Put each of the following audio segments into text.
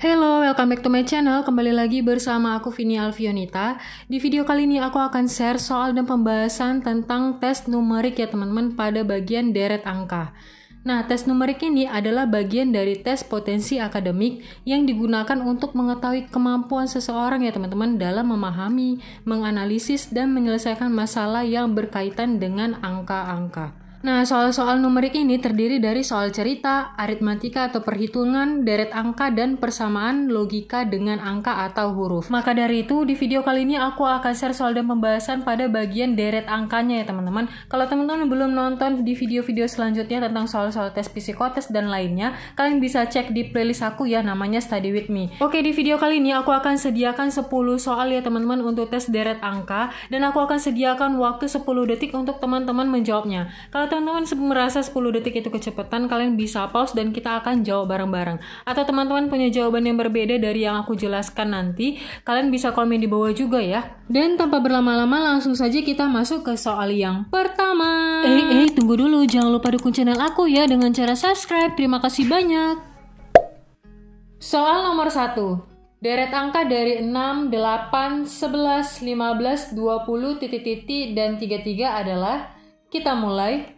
Hello, welcome back to my channel. Kembali lagi bersama aku Vini Alfionita. Di video kali ini aku akan share soal dan pembahasan tentang tes numerik ya teman-teman pada bagian deret angka. Nah, tes numerik ini adalah bagian dari tes potensi akademik yang digunakan untuk mengetahui kemampuan seseorang ya teman-teman dalam memahami, menganalisis, dan menyelesaikan masalah yang berkaitan dengan angka-angka. Nah, soal-soal numerik ini terdiri dari soal cerita, aritmatika atau perhitungan, deret angka, dan persamaan logika dengan angka atau huruf. Maka dari itu, di video kali ini aku akan share soal dan pembahasan pada bagian deret angkanya ya teman-teman. Kalau teman-teman belum nonton di video-video selanjutnya tentang soal-soal tes psikotes dan lainnya, kalian bisa cek di playlist aku ya, namanya Study With Me. Oke, di video kali ini aku akan sediakan 10 soal ya teman-teman untuk tes deret angka, dan aku akan sediakan waktu 10 detik untuk teman-teman menjawabnya. Kalau teman-teman merasa 10 detik itu kecepatan, kalian bisa pause dan kita akan jawab bareng-bareng. Atau teman-teman punya jawaban yang berbeda dari yang aku jelaskan nanti, kalian bisa komen di bawah juga ya. Dan tanpa berlama-lama langsung saja kita masuk ke soal yang pertama. Tunggu dulu, jangan lupa dukung channel aku ya dengan cara subscribe. Terima kasih banyak. Soal nomor 1. Deret angka dari 6, 8, 11, 15, 20, titik-titik, dan 33 adalah, kita mulai.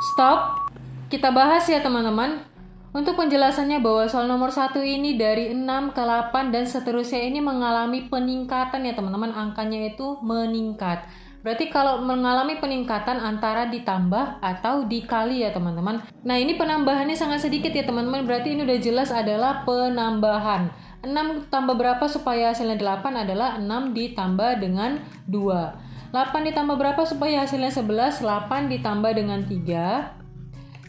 Stop. Kita bahas ya teman-teman. Untuk penjelasannya bahwa soal nomor 1 ini dari 6 ke 8 dan seterusnya ini mengalami peningkatan ya teman-teman. Angkanya itu meningkat. Berarti kalau mengalami peningkatan antara ditambah atau dikali ya teman-teman. Nah, ini penambahannya sangat sedikit ya teman-teman. Berarti ini udah jelas adalah penambahan. 6 tambah berapa supaya hasilnya 8 adalah 6 ditambah dengan 2. 8 ditambah berapa supaya hasilnya 11? 8 ditambah dengan 3.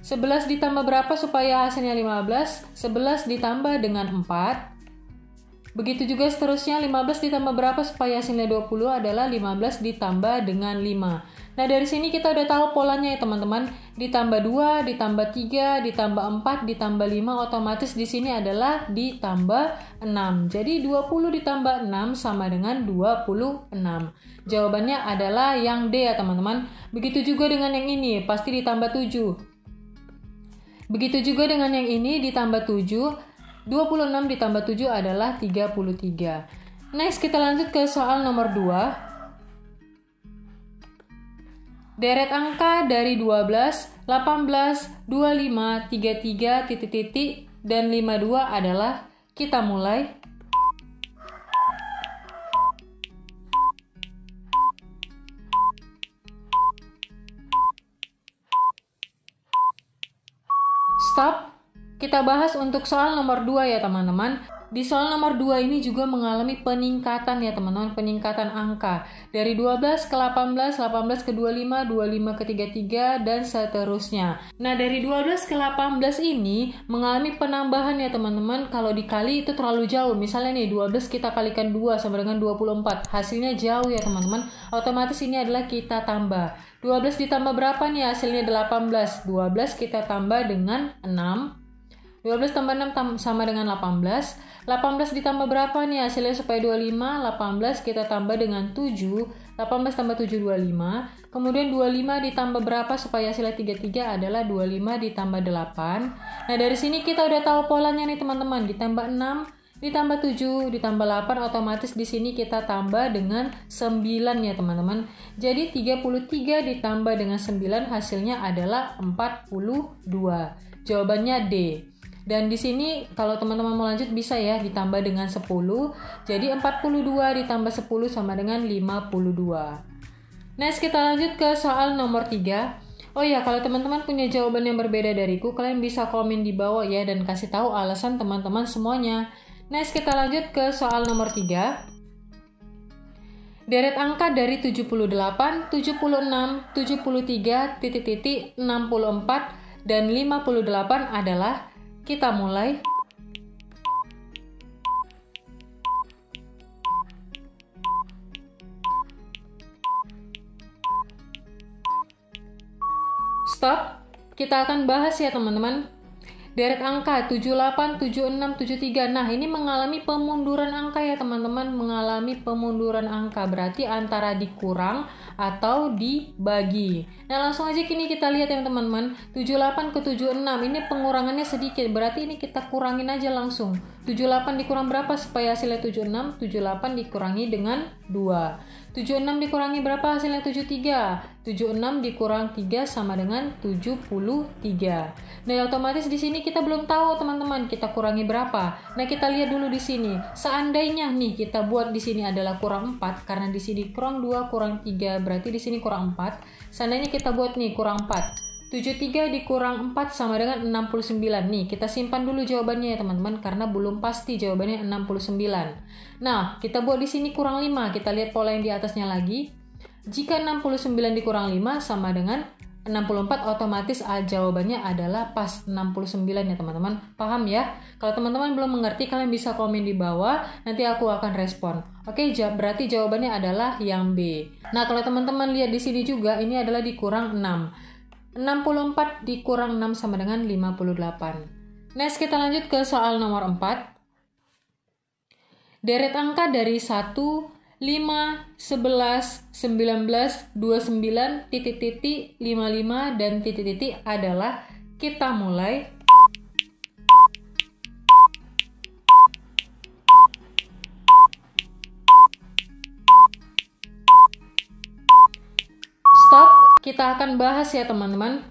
11 ditambah berapa supaya hasilnya 15? 11 ditambah dengan 4. Begitu juga seterusnya, 15 ditambah berapa supaya hasilnya 20 adalah 15 ditambah dengan 5. Nah, dari sini kita udah tahu polanya ya teman-teman. Ditambah 2, ditambah 3, ditambah 4, ditambah 5, otomatis di sini adalah ditambah 6. Jadi 20 ditambah 6 sama dengan 26. Jawabannya adalah yang D ya teman-teman. Begitu juga dengan yang ini, pasti ditambah 7. Begitu juga dengan yang ini ditambah 7. 26 ditambah 7 adalah 33. Next, kita lanjut ke soal nomor 2. Deret angka dari 12, 18, 25, 33, titik-titik, dan 52 adalah, kita mulai. Stop. Kita bahas untuk soal nomor 2 ya teman-teman. Di soal nomor 2 ini juga mengalami peningkatan ya teman-teman, peningkatan angka. Dari 12 ke 18, 18 ke 25, 25 ke 33, dan seterusnya. Nah, dari 12 ke 18 ini mengalami penambahan ya teman-teman. Kalau dikali itu terlalu jauh. Misalnya nih, 12 kita kalikan 2 sama dengan 24. Hasilnya jauh ya teman-teman. Otomatis ini adalah kita tambah. 12 ditambah berapa nih? Hasilnya 18. 12 kita tambah dengan 6. 12 tambah 6 sama dengan 18. 18 ditambah berapa nih hasilnya supaya 25? 18 kita tambah dengan 7. 18 tambah 7, 25. Kemudian 25 ditambah berapa supaya hasilnya 33 adalah 25 ditambah 8. Nah, dari sini kita udah tahu polanya nih teman-teman. Ditambah 6, ditambah 7, ditambah 8, otomatis di sini kita tambah dengan 9 ya teman-teman. Jadi 33 ditambah dengan 9 hasilnya adalah 42. Jawabannya D. Dan di sini kalau teman-teman mau lanjut bisa ya ditambah dengan 10. Jadi 42 ditambah 10 sama dengan 52. Next, kita lanjut ke soal nomor 3. Oh ya, kalau teman-teman punya jawaban yang berbeda dariku, kalian bisa komen di bawah ya dan kasih tahu alasan teman-teman semuanya. Next, kita lanjut ke soal nomor 3. Deret angka dari 78, 76, 73, titik-titik, 64, dan 58 adalah, kita mulai. Stop. Kita akan bahas ya teman-teman. Deret angka 78, 76, 73. Nah, ini mengalami pemunduran angka ya teman-teman, mengalami pemunduran angka. Berarti antara dikurang atau dibagi. Nah, langsung aja kini kita lihat ya teman-teman. 78 ke 76, ini pengurangannya sedikit. Berarti ini kita kurangin aja langsung. 78 dikurang berapa supaya hasilnya 76? 78 dikurangi dengan 2. 76 dikurangi berapa hasilnya? 73. 76 dikurang 3 sama dengan 73. Nah, otomatis di sini kita belum tahu teman-teman kita kurangi berapa. Nah, kita lihat dulu di sini. Seandainya nih kita buat di sini adalah kurang 4 karena di sini kurang 2 kurang 3 berarti di sini kurang 4. Seandainya kita buat nih kurang 4. 73 dikurang 4 sama dengan 69. Nih, kita simpan dulu jawabannya ya teman-teman karena belum pasti jawabannya 69. Nah, kita buat di sini kurang 5. Kita lihat pola yang di atasnya lagi. Jika 69 dikurang 5 sama dengan 64, otomatis jawabannya adalah pas 69 ya teman-teman. Paham ya? Kalau teman-teman belum mengerti, kalian bisa komen di bawah, nanti aku akan respon. Oke, berarti jawabannya adalah yang B. Nah, kalau teman-teman lihat di sini juga, ini adalah dikurang 6. 64 dikurang 6 sama dengan 58. Next, kita lanjut ke soal nomor 4. Deret angka dari 1, 5, 11, 19, 29, titik-titik, 55, dan titik-titik adalah, kita mulai. Stop. Kita akan bahas ya teman-teman.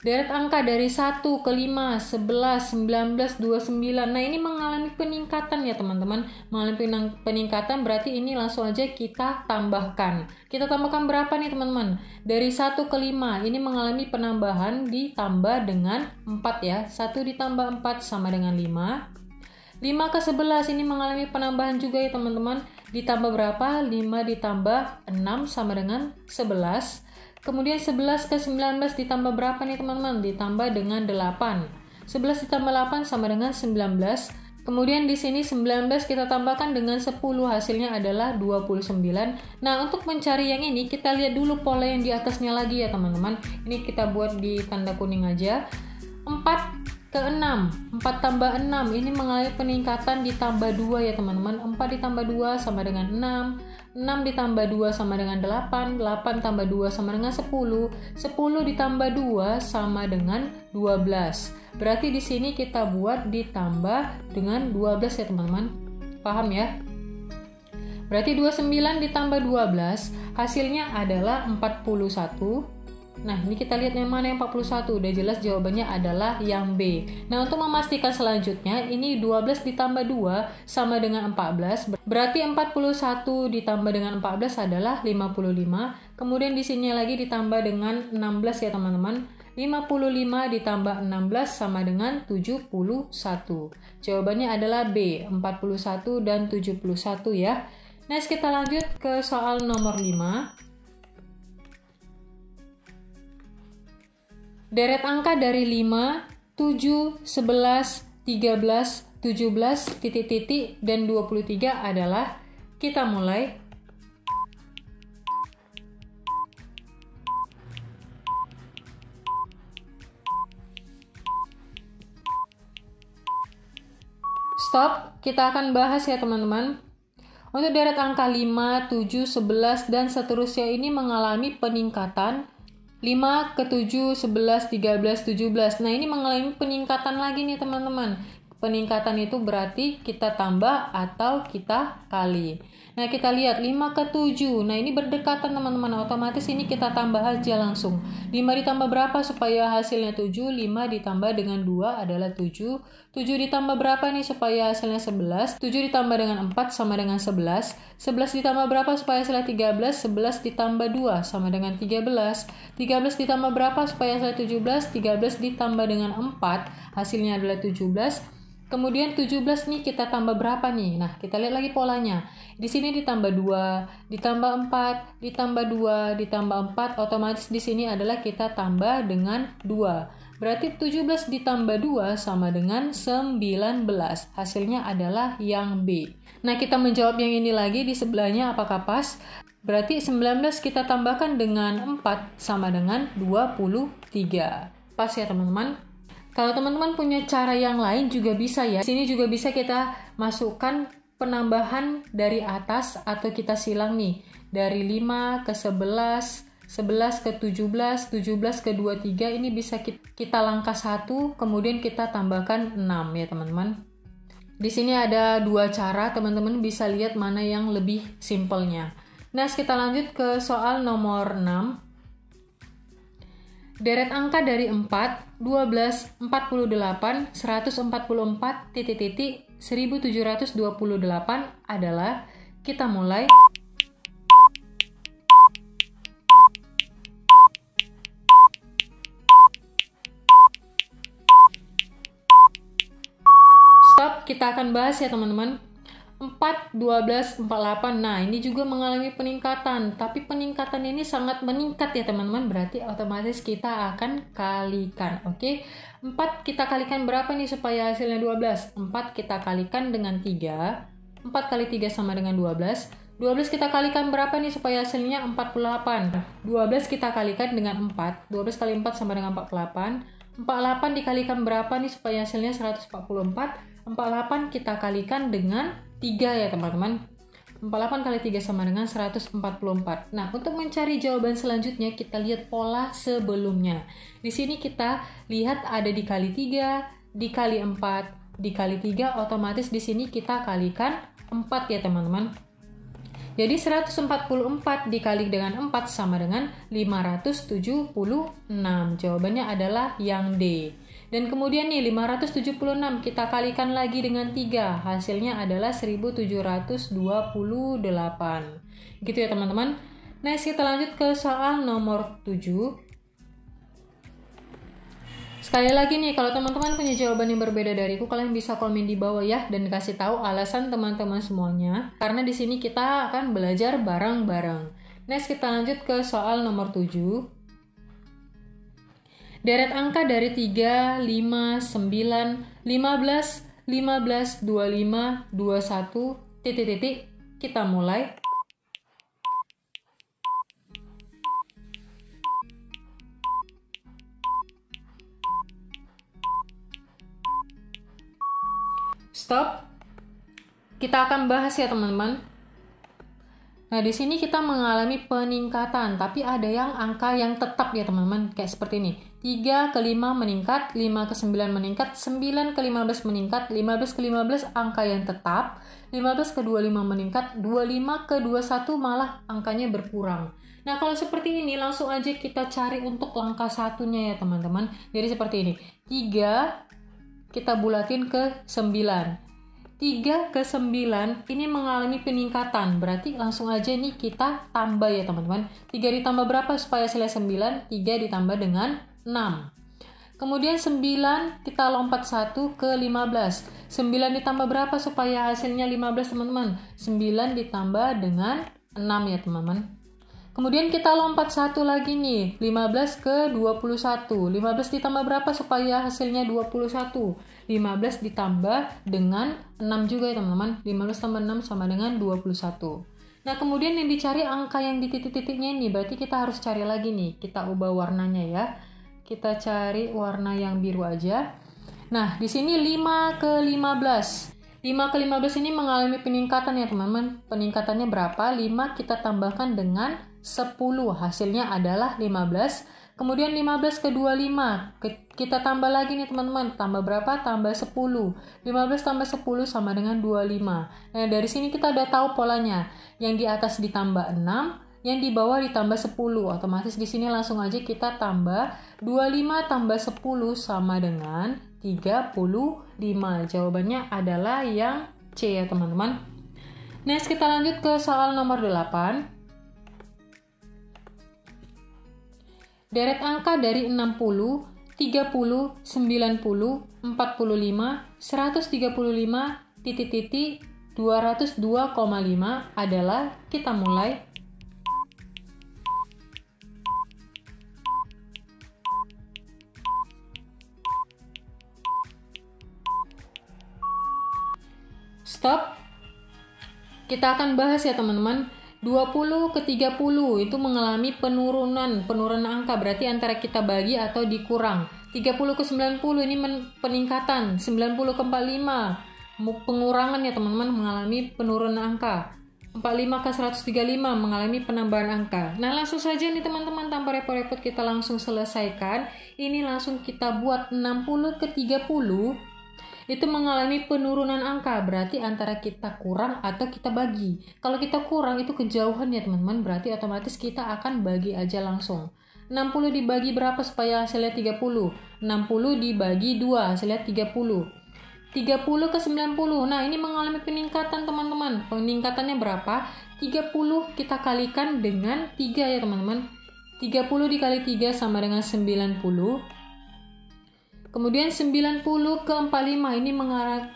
Deret angka dari 1 ke 5, 11, 19, 29. Nah, ini mengalami peningkatan ya teman-teman. Mengalami peningkatan berarti ini langsung aja kita tambahkan. Kita tambahkan berapa nih teman-teman? Dari 1 ke 5 ini mengalami penambahan ditambah dengan 4 ya. 1 ditambah 4 sama dengan 5. 5 ke 11 ini mengalami penambahan juga ya teman-teman. Ditambah berapa? 5 ditambah 6 sama dengan 11. Kemudian 11 ke 19 ditambah berapa nih teman-teman? Ditambah dengan 8. 11 ditambah 8 sama dengan 19. Kemudian di sini 19 kita tambahkan dengan 10, hasilnya adalah 29. Nah, untuk mencari yang ini kita lihat dulu pola yang di atasnya lagi ya teman-teman. Ini kita buat di tanda kuning aja. 4 ke 6, 4 tambah 6 ini mengalami peningkatan ditambah 2 ya teman-teman. 4 ditambah 2 sama dengan 6. 6 ditambah 2 sama dengan 8, 8 tambah 2 sama dengan 10, 10 ditambah 2 sama dengan 12. Berarti di sini kita buat ditambah dengan 12 ya teman-teman. Paham ya? Berarti 29 ditambah 12 hasilnya adalah 41. Nah, ini kita lihat yang mana yang 41. Udah jelas jawabannya adalah yang B. Nah, untuk memastikan selanjutnya, ini 12 ditambah 2 sama dengan 14. Berarti 41 ditambah dengan 14 adalah 55. Kemudian di sini lagi ditambah dengan 16 ya teman-teman. 55 ditambah 16 sama dengan 71. Jawabannya adalah B, 41 dan 71 ya. Next, kita lanjut ke soal nomor 5. Deret angka dari 5, 7, 11, 13, 17, titik-titik, dan 23 adalah, kita mulai. Stop, kita akan bahas ya teman-teman. Untuk deret angka 5, 7, 11, dan seterusnya ini mengalami peningkatan. 5 ke 7, 11, 13, 17. Nah, ini mengalami peningkatan lagi nih teman-teman. Peningkatan itu berarti kita tambah atau kita kali. Nah, kita lihat 5 ke 7. Nah, ini berdekatan teman-teman. Otomatis ini kita tambah aja langsung. 5 ditambah berapa supaya hasilnya 7? 5 ditambah dengan 2 adalah 7. 7 ditambah berapa nih supaya hasilnya 11? 7 ditambah dengan 4 sama dengan 11. 11 ditambah berapa supaya hasilnya 13? 11 ditambah 2 sama dengan 13. 13 ditambah berapa supaya hasilnya 17? 13 ditambah dengan 4 hasilnya adalah 17. Kemudian 17 nih kita tambah berapa nih? Nah, kita lihat lagi polanya. Di sini ditambah 2, ditambah 4, ditambah 2, ditambah 4, otomatis di sini adalah kita tambah dengan 2. Berarti 17 ditambah 2 sama dengan 19. Hasilnya adalah yang B. Nah, kita menjawab yang ini lagi di sebelahnya apakah pas? Berarti 19 kita tambahkan dengan 4 sama dengan 23. Pas ya teman-teman? Kalau teman-teman punya cara yang lain juga bisa ya. Di sini juga bisa kita masukkan penambahan dari atas atau kita silang nih. Dari 5 ke 11, 11 ke 17, 17 ke 23 ini bisa kita langkah 1, kemudian kita tambahkan 6 ya teman-teman. Di sini ada dua cara, teman-teman bisa lihat mana yang lebih simpelnya. Nah, kita lanjut ke soal nomor 6. Deret angka dari 4, 12, 48, 144, 1728 adalah, kita mulai. Stop, kita akan bahas ya teman-teman. 4, 12, 48. Nah, ini juga mengalami peningkatan. Tapi peningkatan ini sangat meningkat ya teman-teman. Berarti otomatis kita akan kalikan. Oke. 4 kita kalikan berapa nih supaya hasilnya 12? 4 kita kalikan dengan 3. 4 kali 3 sama dengan 12. 12 kita kalikan berapa nih supaya hasilnya 48? 12 kita kalikan dengan 4. 12 kali 4 sama dengan 48. 48 dikalikan berapa nih supaya hasilnya 144? 48 kita kalikan dengan 3 ya teman-teman. 48 kali 3 sama dengan 144. Nah, untuk mencari jawaban selanjutnya kita lihat pola sebelumnya. Di sini kita lihat ada dikali 3, dikali 4, dikali 3, otomatis di sini kita kalikan 4 ya teman-teman. Jadi 144 dikali dengan 4 sama dengan 576. Jawabannya adalah yang D. Dan kemudian nih 576 kita kalikan lagi dengan 3. Hasilnya adalah 1728. Gitu ya teman-teman. Next kita lanjut ke soal nomor 7. Sekali lagi nih, kalau teman-teman punya jawaban yang berbeda dariku, kalian bisa komen di bawah ya, dan kasih tahu alasan teman-teman semuanya. Karena di sini kita akan belajar bareng-bareng. Next kita lanjut ke soal nomor 7. Deret angka dari 3, 5, 9, 15, 15, 25, 21, titik-titik. Kita mulai. Stop. Kita akan bahas ya teman-teman. Nah, di sini kita mengalami peningkatan, tapi ada yang angka yang tetap ya teman-teman, kayak seperti ini. 3 ke 5 meningkat, 5 ke 9 meningkat, 9 ke 15 meningkat, 15 ke 15 angka yang tetap, 15 ke 25 meningkat, 25 ke 21 malah angkanya berkurang. Nah, kalau seperti ini langsung aja kita cari untuk langkah satunya ya teman-teman. Jadi seperti ini. 3 kita bulatin ke 9. 3 ke 9 ini mengalami peningkatan. Berarti langsung aja nih kita tambah ya teman-teman. 3 ditambah berapa supaya hasilnya 9? 3 ditambah dengan 6. Kemudian 9 kita lompat 1 ke 15. 9 ditambah berapa supaya hasilnya 15 teman-teman? 9 ditambah dengan 6 ya teman-teman. Kemudian kita lompat 1 lagi nih, 15 ke 21. 15 ditambah berapa supaya hasilnya 21? 15 ditambah dengan 6 juga ya teman-teman. 15 tambah 6 sama dengan 21. Nah, kemudian yang dicari angka yang di titik-titiknya ini, berarti kita harus cari lagi nih. Kita ubah warnanya ya. Kita cari warna yang biru aja. Nah, di sini 5 ke 15. 5 ke 15 ini mengalami peningkatan ya teman-teman. Peningkatannya berapa? 5 kita tambahkan dengan 10. Hasilnya adalah 15. Kemudian 15 ke 25. Kita tambah lagi nih teman-teman. Tambah berapa? Tambah 10. 15 tambah 10 sama dengan 25. Nah, dari sini kita udah tahu polanya. Yang di atas ditambah 6, yang di bawah ditambah 10. Otomatis di sini langsung aja kita tambah 25 tambah 10 sama dengan 35. Jawabannya adalah yang C ya teman-teman. Next kita lanjut ke soal nomor 8. Deret angka dari 60, 30, 90, 45, 135, titik-titik, 202,5 adalah, kita mulai. Stop. Kita akan bahas ya teman-teman. 20 ke 30 itu mengalami penurunan angka, berarti antara kita bagi atau dikurang. 30 ke 90 ini peningkatan. 90 ke 45 pengurangan ya teman-teman, mengalami penurunan angka. 45 ke 135 mengalami penambahan angka. Nah langsung saja nih teman-teman, tanpa repot-repot kita langsung selesaikan. Ini langsung kita buat 60 ke 30 itu mengalami penurunan angka, berarti antara kita kurang atau kita bagi. Kalau kita kurang itu kejauhan ya teman-teman, berarti otomatis kita akan bagi aja langsung. 60 dibagi berapa supaya hasilnya 30? 60 dibagi 2 hasilnya 30. 30 ke 90. Nah, ini mengalami peningkatan teman-teman. Peningkatannya berapa? 30 kita kalikan dengan 3 ya teman-teman. 30 dikali 3 sama dengan 90. Kemudian 90 ke 45 ini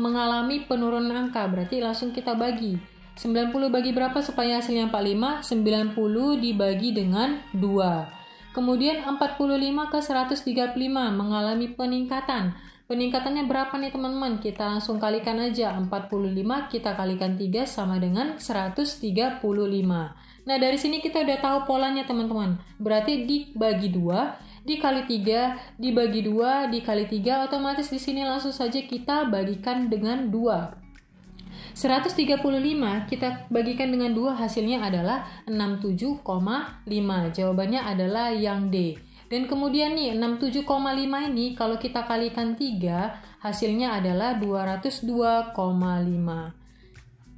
mengalami penurunan angka, berarti langsung kita bagi. 90 bagi berapa supaya hasilnya 45? 90 dibagi dengan 2. Kemudian 45 ke 135 mengalami peningkatan. Peningkatannya berapa nih teman-teman? Kita langsung kalikan aja. 45 kita kalikan 3 sama dengan 135. Nah dari sini kita udah tahu polanya teman-teman. Berarti dibagi 2 dikali 3 dibagi 2 dikali 3, otomatis di sini langsung saja kita bagikan dengan 2. 135 kita bagikan dengan 2 hasilnya adalah 67,5. Jawabannya adalah yang D. Dan kemudian nih 67,5 ini kalau kita kalikan 3 hasilnya adalah 202,5.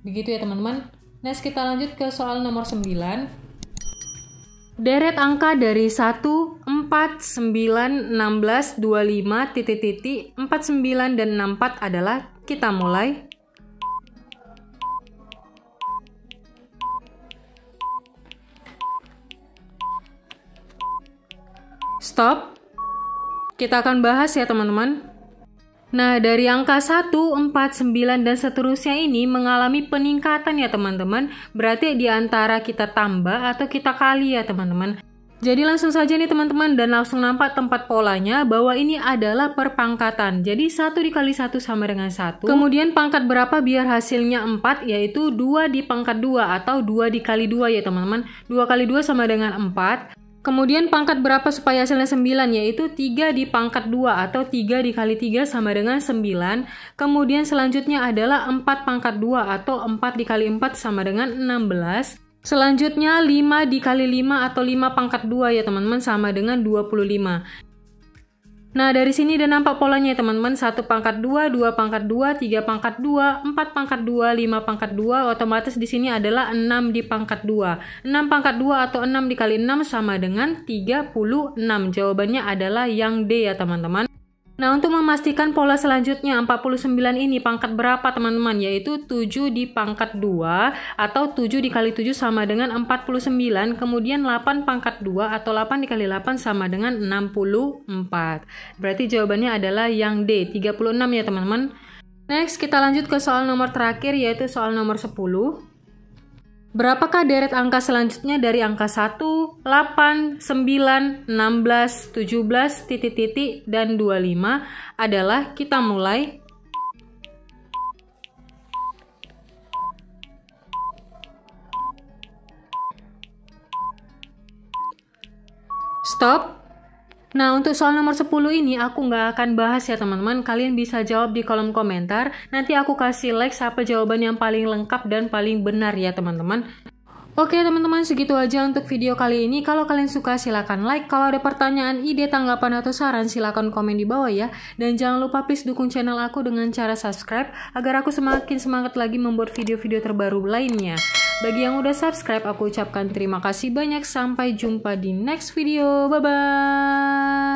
Begitu ya teman-teman. Next kita lanjut ke soal nomor 9. Deret angka dari 1, 4, 9, 16, 25, titik-titik, 49, dan 64 adalah, kita mulai. Stop. Kita akan bahas ya teman-teman. Nah, dari angka 1, 4, 9, dan seterusnya ini mengalami peningkatan ya teman-teman. Berarti di antara kita tambah atau kita kali ya teman-teman. Jadi langsung saja nih teman-teman, dan langsung nampak tempat polanya bahwa ini adalah perpangkatan. Jadi 1 dikali 1 sama dengan 1. Kemudian pangkat berapa biar hasilnya 4, yaitu 2 di pangkat 2 atau 2 dikali 2 ya teman-teman. 2 kali 2 sama dengan 4. Kemudian pangkat berapa supaya hasilnya 9, yaitu 3 di pangkat 2 atau 3 dikali 3 sama dengan 9. Kemudian selanjutnya adalah 4 pangkat 2 atau 4 dikali 4 sama dengan 16. Selanjutnya 5 dikali 5 atau 5 pangkat 2 ya teman-teman sama dengan 25. Nah dari sini udah nampak polanya ya teman-teman. 1 pangkat 2, 2 pangkat 2, 3 pangkat 2, 4 pangkat 2, 5 pangkat 2. Otomatis di sini adalah 6 di pangkat 2. 6 pangkat 2 atau 6 dikali 6 sama dengan 36. Jawabannya adalah yang D ya teman-teman. Nah untuk memastikan pola selanjutnya 49 ini pangkat berapa teman-teman, yaitu 7 di pangkat 2 atau 7 dikali 7 sama dengan 49. Kemudian 8 pangkat 2 atau 8 dikali 8 sama dengan 64. Berarti jawabannya adalah yang D, 36 ya teman-teman. Next kita lanjut ke soal nomor terakhir, yaitu soal nomor 10. Berapakah deret angka selanjutnya dari angka 1, 8, 9, 16, 17, titik-titik, dan 25 adalah, kita mulai. Stop. Nah, untuk soal nomor 10 ini aku nggak akan bahas ya teman-teman. Kalian bisa jawab di kolom komentar. Nanti aku kasih like apa jawaban yang paling lengkap dan paling benar ya teman-teman. Oke teman-teman, segitu aja untuk video kali ini. Kalau kalian suka silahkan like. Kalau ada pertanyaan, ide, tanggapan, atau saran silahkan komen di bawah ya. Dan jangan lupa please dukung channel aku dengan cara subscribe agar aku semakin semangat lagi membuat video-video terbaru lainnya. Bagi yang udah subscribe, aku ucapkan terima kasih banyak. Sampai jumpa di next video. Bye-bye.